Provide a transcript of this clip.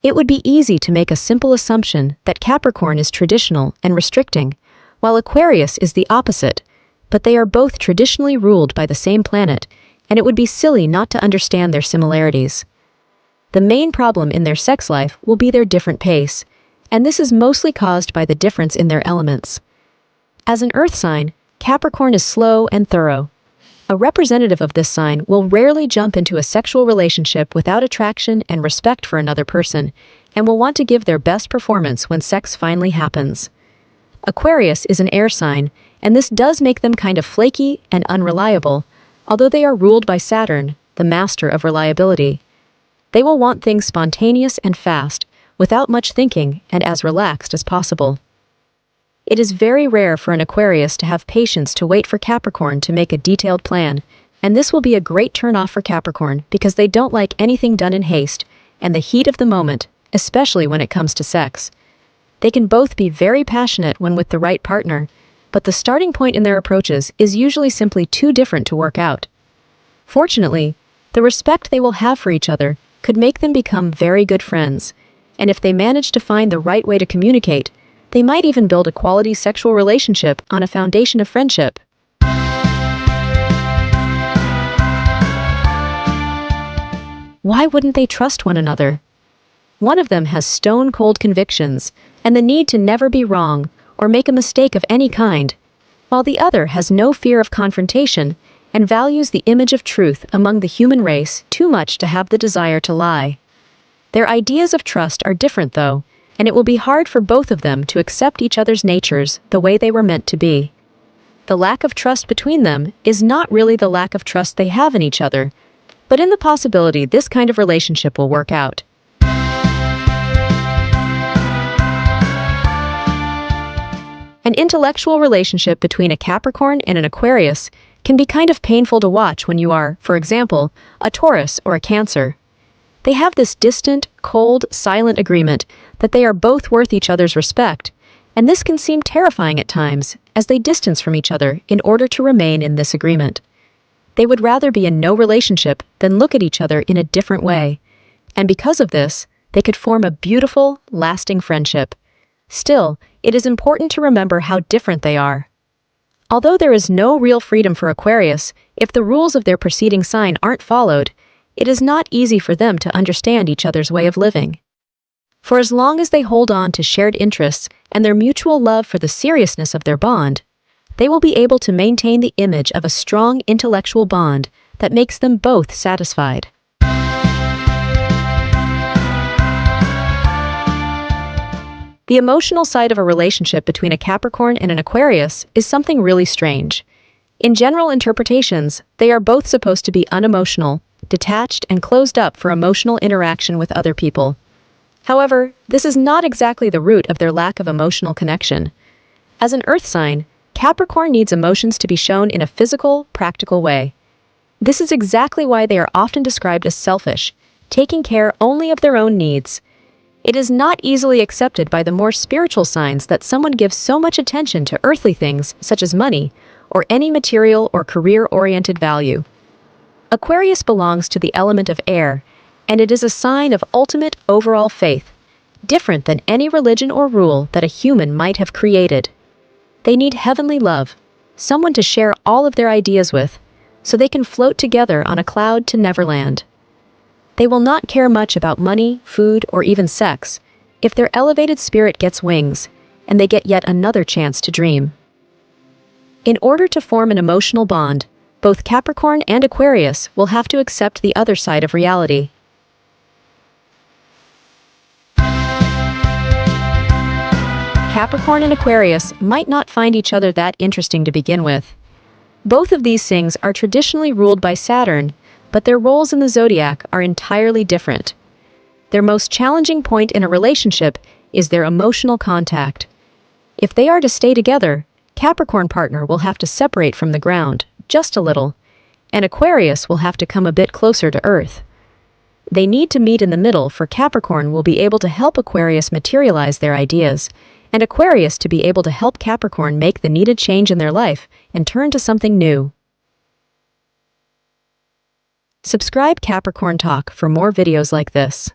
It would be easy to make a simple assumption that Capricorn is traditional and restricting, while Aquarius is the opposite, but they are both traditionally ruled by the same planet, and it would be silly not to understand their similarities. The main problem in their sex life will be their different pace, and this is mostly caused by the difference in their elements. As an earth sign, Capricorn is slow and thorough. A representative of this sign will rarely jump into a sexual relationship without attraction and respect for another person, and will want to give their best performance when sex finally happens. Aquarius is an air sign, and this does make them kind of flaky and unreliable, although they are ruled by Saturn, the master of reliability. They will want things spontaneous and fast, without much thinking and as relaxed as possible. It is very rare for an Aquarius to have patience to wait for Capricorn to make a detailed plan, and this will be a great turn-off for Capricorn because they don't like anything done in haste and the heat of the moment, especially when it comes to sex. They can both be very passionate when with the right partner, but the starting point in their approaches is usually simply too different to work out. Fortunately, the respect they will have for each other could make them become very good friends, and if they manage to find the right way to communicate, they might even build a quality sexual relationship on a foundation of friendship. Why wouldn't they trust one another? One of them has stone-cold convictions and the need to never be wrong or make a mistake of any kind, while the other has no fear of confrontation and values the image of truth among the human race too much to have the desire to lie. Their ideas of trust are different, though, and it will be hard for both of them to accept each other's natures the way they were meant to be. The lack of trust between them is not really the lack of trust they have in each other, but in the possibility this kind of relationship will work out. An intellectual relationship between a Capricorn and an Aquarius can be kind of painful to watch when you are, for example, a Taurus or a Cancer. They have this distant, cold, silent agreement that they are both worth each other's respect, and this can seem terrifying at times as they distance from each other in order to remain in this agreement. They would rather be in no relationship than look at each other in a different way, and because of this, they could form a beautiful, lasting friendship. Still, it is important to remember how different they are. Although there is no real freedom for Aquarius, if the rules of their preceding sign aren't followed, it is not easy for them to understand each other's way of living. For as long as they hold on to shared interests and their mutual love for the seriousness of their bond, they will be able to maintain the image of a strong intellectual bond that makes them both satisfied. The emotional side of a relationship between a Capricorn and an Aquarius is something really strange. In general interpretations, they are both supposed to be unemotional, detached, and closed up for emotional interaction with other people. However, this is not exactly the root of their lack of emotional connection. As an earth sign, Capricorn needs emotions to be shown in a physical, practical way. This is exactly why they are often described as selfish, taking care only of their own needs. It is not easily accepted by the more spiritual signs that someone gives so much attention to earthly things such as money or any material or career-oriented value. Aquarius belongs to the element of air, and it is a sign of ultimate overall faith, different than any religion or rule that a human might have created. They need heavenly love, someone to share all of their ideas with, so they can float together on a cloud to Neverland. They will not care much about money, food, or even sex, if their elevated spirit gets wings, and they get yet another chance to dream. In order to form an emotional bond, both Capricorn and Aquarius will have to accept the other side of reality. Capricorn and Aquarius might not find each other that interesting to begin with. Both of these things are traditionally ruled by Saturn, but their roles in the zodiac are entirely different. Their most challenging point in a relationship is their emotional contact. If they are to stay together, Capricorn partner will have to separate from the ground, just a little, and Aquarius will have to come a bit closer to Earth. They need to meet in the middle, for Capricorn will be able to help Aquarius materialize their ideas, and Aquarius to be able to help Capricorn make the needed change in their life and turn to something new. Subscribe Capricorn Talk for more videos like this.